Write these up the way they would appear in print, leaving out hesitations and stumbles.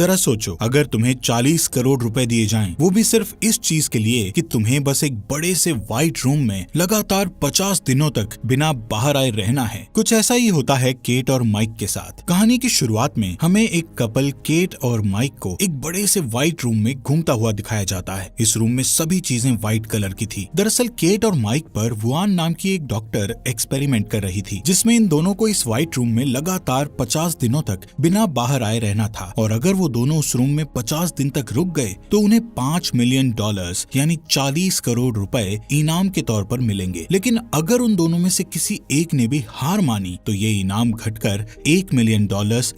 जरा सोचो, अगर तुम्हें 40 करोड़ रुपए दिए जाएं, वो भी सिर्फ इस चीज के लिए कि तुम्हें बस एक बड़े से व्हाइट रूम में लगातार 50 दिनों तक बिना बाहर आए रहना है। कुछ ऐसा ही होता है केट और माइक के साथ। कहानी की शुरुआत में हमें एक कपल केट और माइक को एक बड़े से व्हाइट रूम में घूमता हुआ दिखाया जाता है। इस रूम में सभी चीजें व्हाइट कलर की थी। दरअसल केट और माइक पर वुआन नाम की एक डॉक्टर एक्सपेरिमेंट कर रही थी, जिसमें इन दोनों को इस व्हाइट रूम में लगातार 50 दिनों तक बिना बाहर आए रहना था, और अगर वो दोनों उस रूम में 50 दिन तक रुक गए तो उन्हें $5 मिलियन यानी 40 करोड़ रुपए इनाम के तौर पर मिलेंगे। लेकिन अगर उन दोनों में से किसी एक ने भी हार मानी तो ये इनाम घटकर $1 मिलियन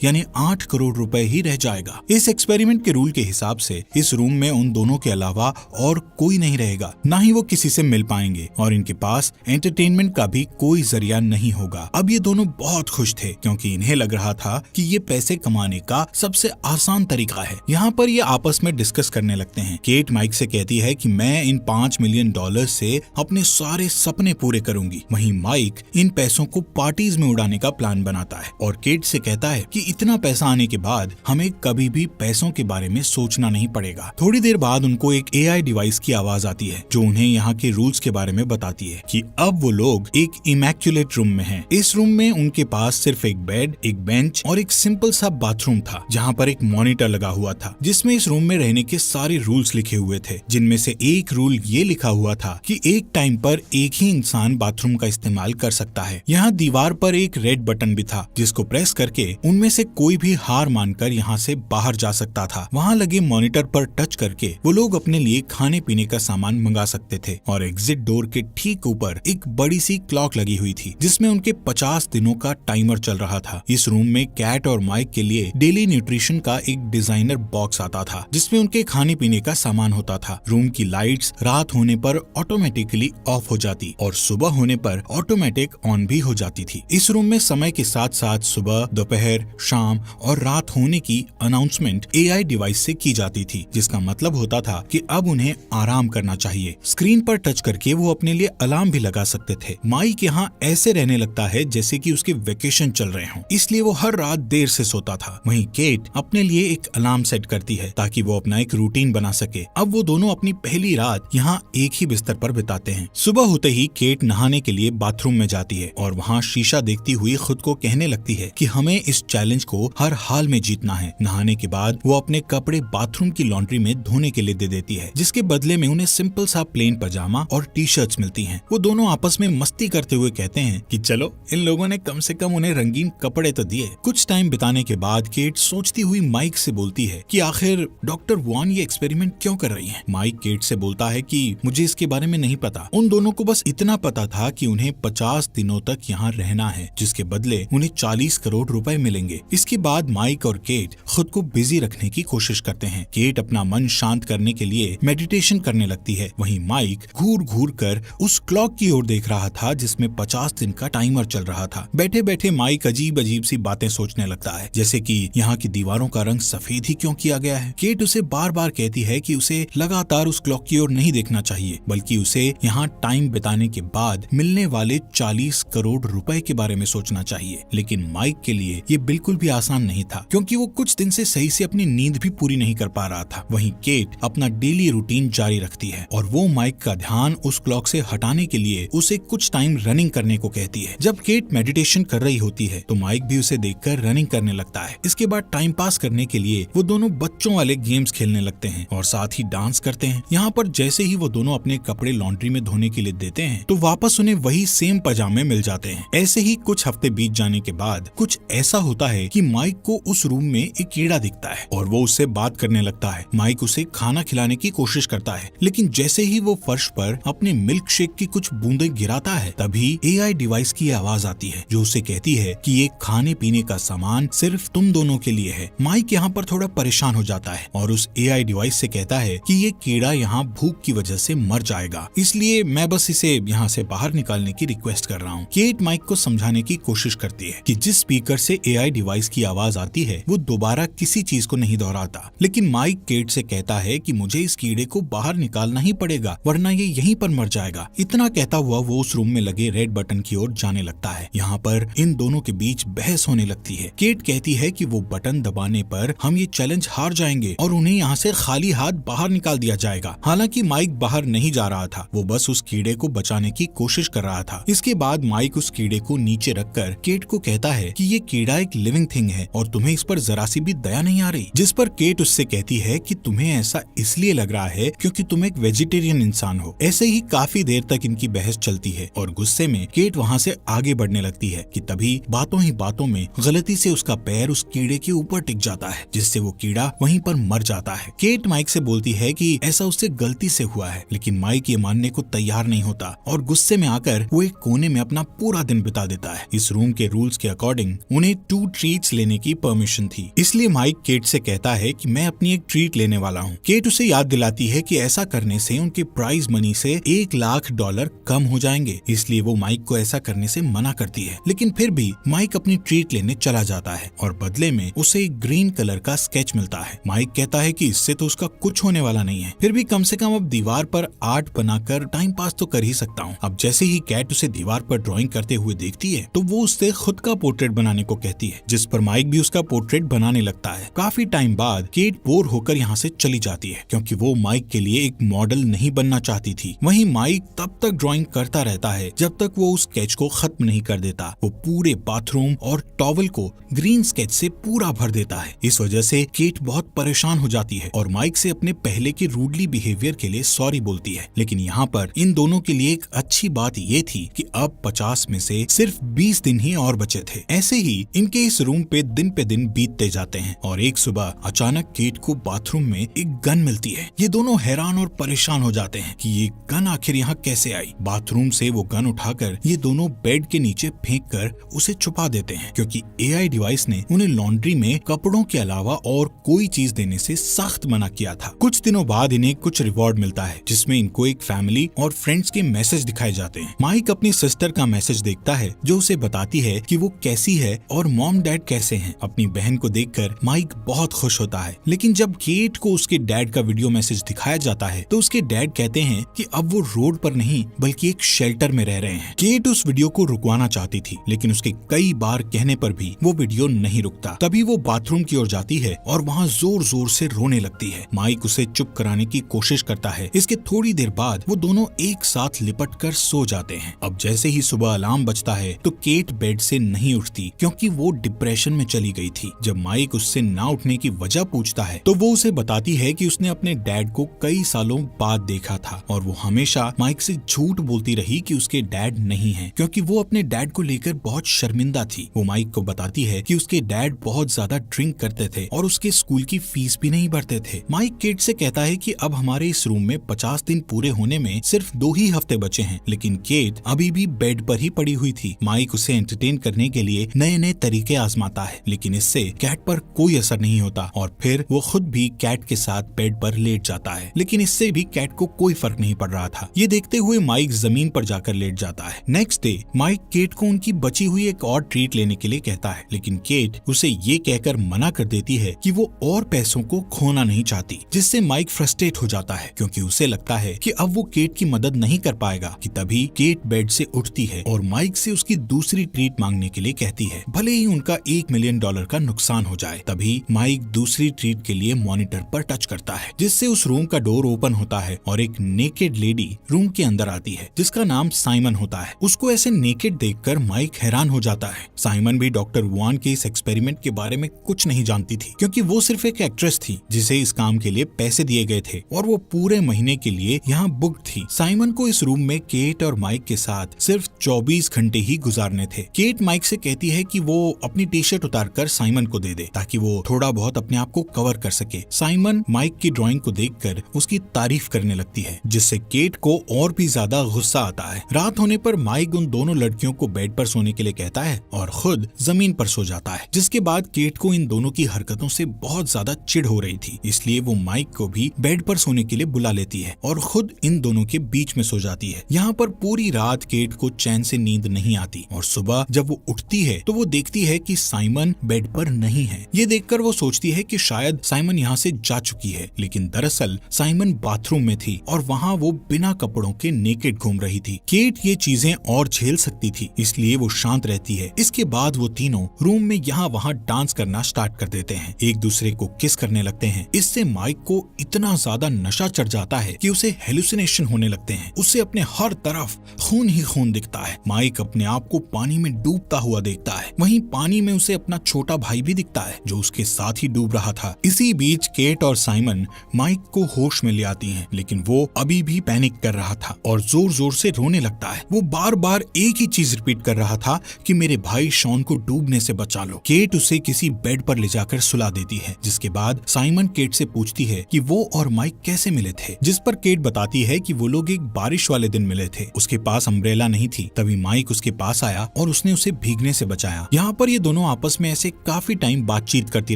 यानी 8 करोड़ रुपए ही रह जाएगा। इस एक्सपेरिमेंट के रूल के हिसाब से इस रूम में उन दोनों के अलावा और कोई नहीं रहेगा, ना ही वो किसी से मिल पाएंगे, और इनके पास एंटरटेनमेंट का भी कोई जरिया नहीं होगा। अब ये दोनों बहुत खुश थे, क्योंकि इन्हें लग रहा था कि ये पैसे कमाने का सबसे आसान तरीका है। यहाँ पर ये आपस में डिस्कस करने लगते हैं। केट माइक से कहती है कि मैं इन $5 मिलियन से अपने सारे सपने पूरे करूंगी। वहीं माइक इन पैसों को पार्टीज में उड़ाने का प्लान बनाता है, और केट से कहता है कि इतना पैसा आने के बाद हमें कभी भी पैसों के बारे में सोचना नहीं पड़ेगा। थोड़ी देर बाद उनको एक AI डिवाइस की आवाज आती है, जो उन्हें यहाँ के रूल्स के बारे में बताती है कि अब वो लोग एक इमैक्युलेट रूम में हैं। इस रूम में उनके पास सिर्फ एक बेड, एक बेंच और एक सिंपल सा बाथरूम था, जहाँ पर एक मॉनिटर लगा हुआ था, जिसमें इस रूम में रहने के सारे रूल्स लिखे हुए थे। जिनमें से एक रूल ये लिखा हुआ था कि एक टाइम पर एक ही इंसान बाथरूम का इस्तेमाल कर सकता है। यहाँ दीवार पर एक रेड बटन भी था, जिसको प्रेस करके उनमें से कोई भी हार मानकर यहाँ से बाहर जा सकता था। वहाँ लगे मॉनिटर पर टच करके वो लोग अपने लिए खाने पीने का सामान मंगा सकते थे, और एग्जिट डोर के ठीक ऊपर एक बड़ी सी क्लॉक लगी हुई थी, जिसमें उनके 50 दिनों का टाइमर चल रहा था। इस रूम में कैट और माइक के लिए डेली न्यूट्रिशन का एक डिजाइनर बॉक्स आता था, जिसमें उनके खाने पीने का सामान होता था। रूम की लाइट्स रात होने पर ऑटोमेटिकली ऑफ हो जाती और सुबह होने पर ऑटोमेटिक ऑन भी हो जाती थी। इस रूम में समय के साथ साथ सुबह, दोपहर, शाम और रात होने की अनाउंसमेंट AI डिवाइस से की जाती थी, जिसका मतलब होता था कि अब उन्हें आराम करना चाहिए। स्क्रीन पर टच करके वो अपने लिए अलार्म भी लगा सकते थे। माइक यहाँ ऐसे रहने लगता है जैसे कि उसके वेकेशन चल रहे हों, इसलिए वो हर रात देर से सोता था। वहीं केट अपने लिए एक अलार्म सेट करती है ताकि वो अपना एक रूटीन बना सके। अब वो दोनों अपनी पहली रात यहाँ एक ही बिस्तर पर बिताते हैं। सुबह होते ही केट नहाने के लिए बाथरूम में जाती है और वहाँ शीशा देखती हुई खुद को कहने लगती है कि हमें इस चैलेंज को हर हाल में जीतना है। नहाने के बाद वो अपने कपड़े बाथरूम की लॉन्ड्री में धोने के लिए दे देती है, जिसके बदले में उन्हें सिंपल सा प्लेन पजामा और टी-शर्ट्स मिलती हैं। वो दोनों आपस में मस्ती करते हुए कहते हैं कि चलो, इन लोगों ने कम से कम उन्हें रंगीन कपड़े तो दिए। कुछ टाइम बिताने के बाद केट सोचती हुई माइक से बोलती है कि आखिर डॉक्टर वुआन ये एक्सपेरिमेंट क्यों कर रही है। माइक केट से बोलता है कि मुझे इसके बारे में नहीं पता। उन दोनों को बस इतना पता था कि उन्हें 50 दिनों तक यहाँ रहना है, जिसके बदले उन्हें 40 करोड़ रुपए मिलेंगे। इसके बाद माइक और केट खुद को बिजी रखने की कोशिश करते हैं। केट अपना मन शांत करने के लिए मेडिटेशन करने लगती है। वहीं माइक घूर घूर कर उस क्लॉक की ओर देख रहा था, जिसमें 50 दिन का टाइमर चल रहा था। बैठे बैठे माइक अजीब अजीब सी बातें सोचने लगता है, जैसे कि यहाँ की दीवारों का रंग सफेद ही क्यों किया गया है। केट उसे बार बार कहती है कि उसे लगातार उस क्लॉक की ओर नहीं देखना चाहिए, बल्कि उसे यहाँ टाइम बिताने के बाद मिलने वाले 40 करोड़ रुपए के बारे में सोचना चाहिए। लेकिन माइक के लिए ये बिल्कुल भी आसान नहीं था, क्योंकि वो कुछ दिन से सही से अपनी नींद भी पूरी नहीं कर पा रहा था। वहीं केट अपना डेली रूटीन जारी रखती है और वो माइक का ध्यान उस क्लॉक से हटाने के लिए उसे कुछ टाइम रनिंग करने को कहती है। जब केट मेडिटेशन कर रही होती है तो माइक भी उसे देखकर रनिंग करने लगता है। इसके बाद टाइम पास करने के लिए वो दोनों बच्चों वाले गेम्स खेलने लगते हैं और साथ ही डांस करते हैं। यहाँ पर जैसे ही वो दोनों अपने कपड़े लॉन्ड्री में धोने के लिए देते हैं तो वापस उन्हें वही सेम पजामे मिल जाते हैं। ऐसे ही कुछ हफ्ते बीत जाने के बाद कुछ ऐसा होता है कि माइक को उस रूम में एक कीड़ा दिखता है और वो उससे बात करने लगता है। माइक उसे खाना खिलाने की कोशिश करता है, लेकिन जैसे ही वो फर्श पर अपने मिल्क शेक की कुछ बूंदें गिराता है, तभी AI डिवाइस की आवाज आती है जो उसे कहती है कि ये खाने पीने का सामान सिर्फ तुम दोनों के लिए है। माइक यहाँ पर थोड़ा परेशान हो जाता है और उस AI डिवाइस से कहता है कि ये कीड़ा यहाँ भूख की वजह से मर जाएगा, इसलिए मैं बस इसे यहाँ से बाहर निकालने की रिक्वेस्ट कर रहा हूँ। केट माइक को समझाने की कोशिश करती है कि जिस स्पीकर से AI डिवाइस की आवाज आती है वो दोबारा किसी चीज को नहीं दोहराता, लेकिन माइक केट से कहता है कि मुझे इस कीड़े को बाहर निकालना ही पड़ेगा, वरना ये यहीं पर मर जाएगा। इतना कहता हुआ वो उस रूम में लगे रेड बटन की ओर जाने लगता है। यहाँ पर इन दोनों के बीच बहस होने लगती है। केट कहती है कि वो बटन दबाने पर कर हम ये चैलेंज हार जाएंगे और उन्हें यहाँ से खाली हाथ बाहर निकाल दिया जाएगा। हालांकि माइक बाहर नहीं जा रहा था, वो बस उस कीड़े को बचाने की कोशिश कर रहा था। इसके बाद माइक उस कीड़े को नीचे रखकर केट को कहता है कि ये कीड़ा एक लिविंग थिंग है और तुम्हें इस पर जरा सी भी दया नहीं आ रही। जिस पर केट उससे कहती है कि तुम्हें ऐसा इसलिए लग रहा है क्योंकि तुम एक वेजिटेरियन इंसान हो। ऐसे ही काफी देर तक इनकी बहस चलती है और गुस्से में केट वहाँ से आगे बढ़ने लगती है कि तभी बातों ही बातों में गलती से उसका पैर उस कीड़े के ऊपर टिक जाता है, जिससे वो कीड़ा वहीं पर मर जाता है। केट माइक से बोलती है कि ऐसा उससे गलती से हुआ है, लेकिन माइक ये मानने को तैयार नहीं होता और गुस्से में आकर वो एक कोने में अपना पूरा दिन बिता देता है। इस रूम के रूल्स के अकॉर्डिंग उन्हें 2 ट्रीट्स लेने की परमिशन थी, इसलिए माइक केट से कहता है कि मैं अपनी एक ट्रीट लेने वाला हूँ। केट उसे याद दिलाती है कि ऐसा करने से उनके प्राइज मनी से $1,00,000 कम हो जाएंगे, इसलिए वो माइक को ऐसा करने से मना करती है। लेकिन फिर भी माइक अपनी ट्रीट लेने चला जाता है और बदले में उसे एक ग्रीन कलर का स्केच मिलता है। माइक कहता है कि इससे तो उसका कुछ होने वाला नहीं है, फिर भी कम से कम अब दीवार पर आर्ट बनाकर टाइम पास तो कर ही सकता हूँ। अब जैसे ही कैट उसे दीवार पर ड्राइंग करते हुए देखती है तो वो उससे खुद का पोर्ट्रेट बनाने को कहती है, जिस पर माइक भी उसका पोर्ट्रेट बनाने लगता है। काफी टाइम बाद केट बोर होकर यहाँ से चली जाती है क्योंकि वो माइक के लिए एक मॉडल नहीं बनना चाहती थी। वहीं माइक तब तक ड्राइंग करता रहता है जब तक वो उस स्केच को खत्म नहीं कर देता। वो पूरे बाथरूम और टॉवल को ग्रीन स्केच से पूरा भर देता है। इस वजह से केट बहुत परेशान हो जाती है और माइक से अपने पहले के रूडली बिहेवियर के लिए सॉरी बोलती है। लेकिन यहाँ पर इन दोनों के लिए एक अच्छी बात ये थी कि अब 50 में से सिर्फ 20 दिन ही और बचे थे। ऐसे ही इनके इस रूम पे दिन बीतते जाते हैं और एक सुबह अचानक केट को बाथरूम में एक गन मिलती है। ये दोनों हैरान और परेशान हो जाते हैं कि ये गन आखिर यहाँ कैसे आई। बाथरूम से वो गन उठाकर ये दोनों बेड के नीचे फेंक कर उसे छुपा देते हैं क्योंकि AI डिवाइस ने उन्हें लॉन्ड्री में कपड़ों के अलावा और कोई चीज देने से सख्त मना किया था। कुछ दिनों बाद इन्हें कुछ रिवॉर्ड मिलता है जिसमें इनको एक फैमिली और फ्रेंड्स के मैसेज दिखाए जाते हैं। माइक अपनी सिस्टर का मैसेज देखता है जो उसे बताती है कि वो कैसी है और मॉम डैड कैसे हैं। अपनी बहन को देखकर माइक बहुत खुश होता है, लेकिन जब केट को उसके डैड का वीडियो मैसेज दिखाया जाता है तो उसके डैड कहते हैं कि अब वो रोड पर नहीं बल्कि एक शेल्टर में रह रहे हैं। केट उस वीडियो को रुकवाना चाहती थी, लेकिन उसके कई बार कहने पर भी वो वीडियो नहीं रुकता। तभी वो बाथरूम की ओर जाती है और वहाँ जोर जोर से रोने लगती है। माइक उसे चुप कराने की कोशिश करता है। इसके थोड़ी देर बाद वो दोनों एक साथ लिपट कर सो जाते हैं। अब जैसे ही सुबह अलार्म बजता है तो केट बेड से नहीं उठती क्योंकि वो डिप्रेशन में चली गई थी। जब माइक उससे ना उठने की वजह पूछता है तो वो उसे बताती है कि उसने अपने डैड को कई सालों बाद देखा था और वो हमेशा माइक से झूठ बोलती रही कि उसके डैड नहीं है क्योंकि वो अपने डैड को लेकर बहुत शर्मिंदा थी। वो माइक को बताती है कि उसके डैड बहुत ज्यादा ड्रिंक करते थे और उसके स्कूल की फीस भी नहीं भरते थे। माइक केट से कहता है कि अब हमारे इस रूम में 50 दिन पूरे होने में सिर्फ 2 ही हफ्ते बचे हैं, लेकिन केट अभी भी बेड पर ही पड़ी हुई थी। माइक उसे एंटरटेन करने के लिए नए नए तरीके आजमाता है, लेकिन इससे कैट पर कोई असर नहीं होता और फिर वो खुद भी कैट के साथ बेड पर लेट जाता है, लेकिन इससे भी कैट को कोई फर्क नहीं पड़ रहा था। ये देखते हुए माइक जमीन पर जाकर लेट जाता है। नेक्स्ट डे माइक केट को उनकी बची हुई एक और ट्रीट लेने के लिए कहता है, लेकिन केट उसे ये कहकर मना कर देती है कि वो और पैसों को खोना नहीं चाहती, जिससे माइक फ्रस्ट्रेट हो जाता है क्योंकि उसे लगता है कि अब वो केट की मदद नहीं कर पाएगा। कि तभी केट बेड से उठती है और माइक से उसकी दूसरी ट्रीट मांगने के लिए कहती है, भले ही उनका $1 मिलियन का नुकसान हो जाए। तभी माइक दूसरी ट्रीट के लिए मॉनिटर पर टच करता है, जिससे उस रूम का डोर ओपन होता है और एक नेकेड लेडी रूम के अंदर आती है जिसका नाम साइमन होता है। उसको ऐसे नेकेड देखकर माइक हैरान हो जाता है। साइमन भी डॉक्टर वुआन के इस एक्सपेरिमेंट के बारे में कुछ नहीं जानती थी क्योंकि वो सिर्फ एक एक्ट्रेस थी जिसे इस काम के लिए पैसे दिए गए थे और वो पूरे महीने के लिए यहाँ बुक थी। साइमन को इस रूम में केट और माइक के साथ सिर्फ 24 घंटे ही गुजारने थे। केट माइक से कहती है कि वो अपनी टी शर्ट उतारकर साइमन को दे दे ताकि वो थोड़ा बहुत अपने आप को कवर कर सके। साइमन माइक की ड्राइंग को देखकर उसकी तारीफ करने लगती है, जिससे केट को और भी ज्यादा गुस्सा आता है। रात होने पर माइक उन दोनों लड़कियों को बेड पर सोने के लिए कहता है और खुद जमीन पर सो जाता है, जिसके बाद केट को इन दोनों की हरकतों से बहुत ज्यादा चिढ़ हो रही थी, इसलिए वो माइक को भी बेड पर सोने के लिए बुला लेती है और खुद इन दोनों के बीच में सो जाती है। यहाँ पर पूरी रात केट को चैन से नींद नहीं आती और सुबह जब वो उठती है तो वो देखती है कि साइमन बेड पर नहीं है। ये देखकर वो सोचती है कि शायद साइमन यहाँ से जा चुकी है, लेकिन दरअसल साइमन बाथरूम में थी और वहाँ वो बिना कपड़ों के नेकेड घूम रही थी। केट ये चीजें और झेल सकती थी, इसलिए वो शांत रहती है। इसके बाद वो तीनों रूम में यहाँ वहाँ डांस करना स्टार्ट कर देते हैं, एक दूसरे को किस करने लगते हैं। इससे माइक को इतना ज्यादा नशा चढ़ जाता है कि उसे हेलुसिनेशन होने लगते हैं। उसे अपने हर तरफ खून ही खून दिखता है। माइक अपने आप को पानी में डूबता हुआ देखता है। वहीं पानी में उसे अपना छोटा भाई भी दिखता है जो उसके साथ ही डूब रहा था। इसी बीच केट और साइमन माइक को होश में ले आती हैं, लेकिन वो अभी भी पैनिक कर रहा था और जोर जोर से रोने लगता है। वो बार बार एक ही चीज रिपीट कर रहा था कि मेरे भाई शॉन को डूबने से बचा लो। केट उसे किसी बेड पर ले जाकर सुला देती है, जिसके बाद साइमन केट से पूछती है कि वो और माइक कैसे मिले थे, जिस पर केट बताती है कि वो लोग एक बारिश वाले दिन मिले थे। उसके पास अम्ब्रेला नहीं थी। तभी माइक उसके पास आया और उसने उसे भीगने से बचाया। यहाँ पर ये दोनों आपस में ऐसे काफी टाइम बातचीत करती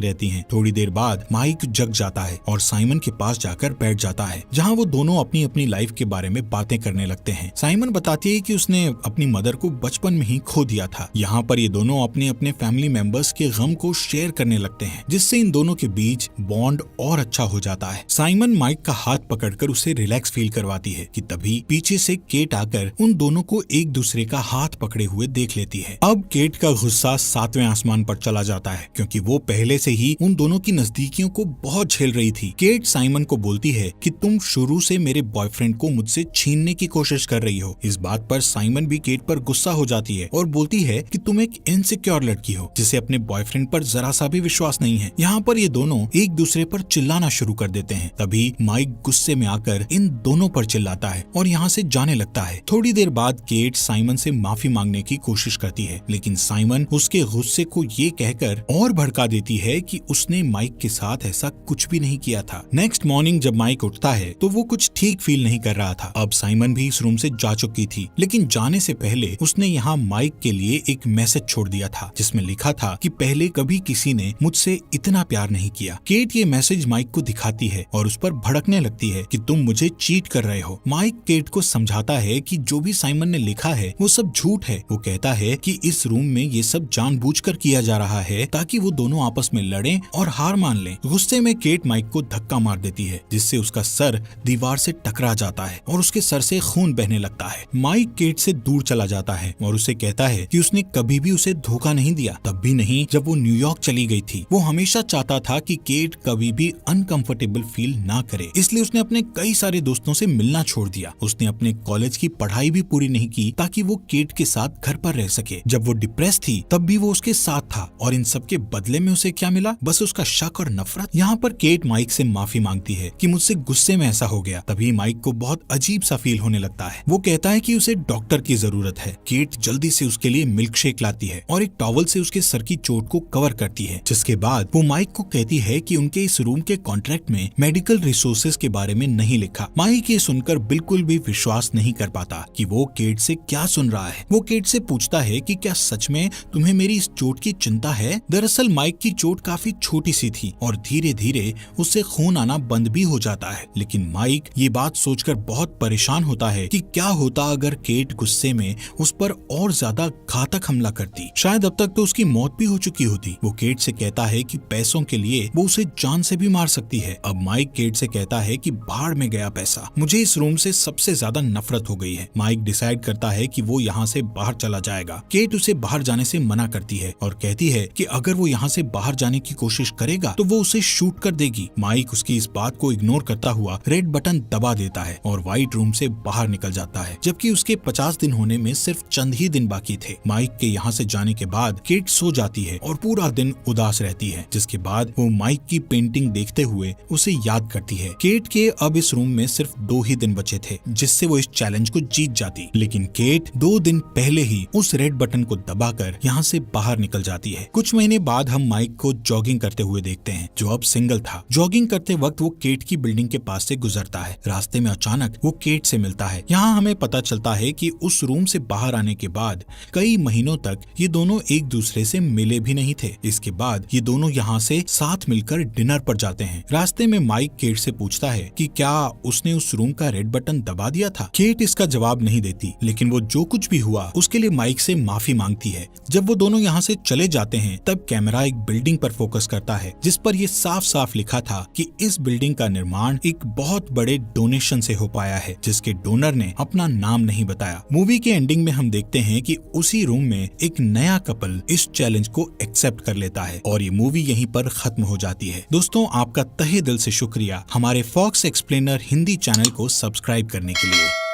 रहती हैं। थोड़ी देर बाद माइक जग जाता है और साइमन के पास जाकर बैठ जाता है, जहाँ वो दोनों अपनी अपनी लाइफ के बारे में बातें करने लगते हैं। साइमन बताती है कि उसने अपनी मदर को बचपन में ही खो दिया था। यहाँ पर ये दोनों अपने अपने फैमिली मेंबर्स के गम को शेयर करने लगते हैं, जिससे इन दोनों के बीच बॉन्ड और अच्छा हो जाता है। साइमन माइक का हाथ पकड़कर उसे रिलैक्स फील करवाती है कि तभी पीछे से केट आकर उन दोनों को एक दूसरे का हाथ पकड़े हुए देख लेती है। अब केट का गुस्सा 7वें आसमान पर चला जाता है, क्योंकि वो पहले से ही उन दोनों की नजदीकियों को बहुत झेल रही थी। केट साइमन को बोलती है कि तुम शुरू से मेरे बॉयफ्रेंड को मुझसे छीनने की कोशिश कर रही हो। इस बात पर साइमन भी केट पर गुस्सा हो जाती है और बोलती है कि तुम एक इनसिक्योर लड़की हो जिसे अपने बॉयफ्रेंड पर जरा सा भी विश्वास नहीं है। यहाँ पर ये दोनों एक दूसरे पर चिल्लाना शुरू कर देते हैं। तभी माइक गुस्से में आकर इन दोनों पर चिल्लाता है और यहाँ से जाने लगता है। थोड़ी देर बाद केट साइमन से माफी मांगने की कोशिश करती है, लेकिन साइमन उसके गुस्से को ये कहकर और भड़का देती है कि उसने माइक के साथ ऐसा कुछ भी नहीं किया था। नेक्स्ट मॉर्निंग जब माइक उठता है तो वो कुछ ठीक फील नहीं कर रहा था। अब साइमन भी इस रूम से जा चुकी थी, लेकिन जाने से पहले उसने यहाँ माइक के लिए एक मैसेज छोड़ दिया था, जिसमें लिखा था कि पहले कभी किसी ने मुझसे इतना प्यार नहीं किया। केट ये मैसेज माइक को दिखाती है और उस पर भड़कने लगती है कि तुम मुझे चीट कर रहे हो। माइक केट को समझाता है कि जो भी साइमन ने लिखा है वो सब झूठ है। वो कहता है कि इस रूम में ये सब जानबूझकर किया जा रहा है ताकि वो दोनों आपस में लड़ें और हार मान लें। गुस्से में केट माइक को धक्का मार देती है, जिससे उसका सर दीवार से टकरा जाता है और उसके सर से खून बहने लगता है। माइक केट से दूर चला जाता है और उसे कहता है कि उसने कभी भी उसे धोखा नहीं दिया, तब भी नहीं जब वो न्यूयॉर्क चली गई थी। वो हमेशा चाहता था कि केट कभी भी अनकंफर्टेबल फील ना करे, इसलिए उसने अपने कई सारे दोस्तों से मिलना छोड़ दिया। उसने अपने कॉलेज की पढ़ाई भी पूरी नहीं की ताकि वो केट के साथ घर पर रह सके। जब वो डिप्रेस थी तब भी वो उसके साथ था, और इन सब के बदले में उसे क्या मिला? बस उसका शक और नफरत। यहाँ पर केट माइक से माफी मांगती है कि मुझसे गुस्से में ऐसा हो गया। तभी माइक को बहुत अजीब सा फील होने लगता है। वो कहता है कि उसे डॉक्टर की जरूरत है। केट जल्दी से उसके लिए मिल्क शेक लाती है और एक टॉवल से उसके सर की चोट को कवर करती है, जिसके बाद वो माइक को कहती है कि उनके इस रूम के कॉन्ट्रैक्ट में मेडिकल रिसोर्सेज के बारे में नहीं लिखा। माइक ये सुनकर बिल्कुल भी विश्वास नहीं कर पाता कि वो केट से क्या सुन रहा है। वो केट से पूछता है कि क्या सच में तुम्हें मेरी इस चोट की चिंता है? दरअसल माइक की चोट काफी छोटी सी थी और धीरे धीरे उससे खून आना बंद भी हो जाता है। लेकिन माइक ये बात सोचकर बहुत परेशान होता है कि क्या होता अगर केट गुस्से में उस पर और ज्यादा घातक हमला करती। शायद अब तक तो उसकी मौत भी हो चुकी होती। वो केट से कहता है कि पैसों के लिए वो उसे जान से भी मार सकती है। अब माइक केट से कहता है कि भाड़ में गया पैसा, मुझे इस रूम से सबसे ज्यादा नफरत हो गई है। माइक डिसाइड करता है कि वो यहाँ से बाहर चला जाएगा। केट उसे बाहर जाने से मना करती है और कहती है कि अगर वो यहाँ से बाहर जाने की कोशिश करेगा तो वो उसे शूट कर देगी। माइक उसकी इस बात को इग्नोर करता हुआ रेड बटन दबा देता है और व्हाइट रूम से बाहर निकल जाता है, जबकि उसके 50 दिन होने में सिर्फ चंद ही दिन बाकी थे। माइक के यहाँ से जाने के बाद केट सो जाती है और पूरा दिन उदास रहती है, जिसके बाद वो माइक की पेंटिंग देखते हुए उसे याद करती है। केट के अब इस रूम में सिर्फ 2 ही दिन बचे थे जिससे वो इस चैलेंज को जीत जाती, लेकिन केट 2 दिन पहले ही उस रेड बटन को दबाकर यहाँ से बाहर निकल जाती है। कुछ महीने बाद हम माइक को जॉगिंग करते हुए देखते हैं, जो अब सिंगल था। जॉगिंग करते वक्त वो केट की बिल्डिंग के पास से गुजरता है। रास्ते में अचानक वो केट से मिलता है। यहाँ हमें पता चलता है कि उस रूम से बाहर आने के बाद कई महीनों तक ये दोनों एक दूसरे से मिले भी नहीं थे। इसके बाद ये दोनों यहाँ से साथ मिलकर डिनर पर जाते हैं। रास्ते में माइक केट से पूछता है कि क्या उसने उस रूम का रेड बटन दबा दिया था। केट इसका जवाब नहीं देती, लेकिन वो जो कुछ भी हुआ उसके लिए माइक से माफी मांगती है। जब वो दोनों यहाँ से चले जाते हैं तब कैमरा एक बिल्डिंग पर फोकस करता है, जिस पर ये साफ साफ लिखा था कि इस बिल्डिंग का निर्माण एक बहुत बड़े डोनेशन से हो पाया है, जिसके डोनर ने अपना नाम नहीं बताया। मूवी के एंडिंग में हम देखते हैं कि उसी रूम में एक नया कपल इस चैलेंज को एक्सेप्ट कर लेता है और ये ये मूवी यहीं पर खत्म हो जाती है। दोस्तों, आपका तहे दिल से शुक्रिया हमारे फॉक्स एक्सप्लेनर हिंदी चैनल को सब्सक्राइब करने के लिए।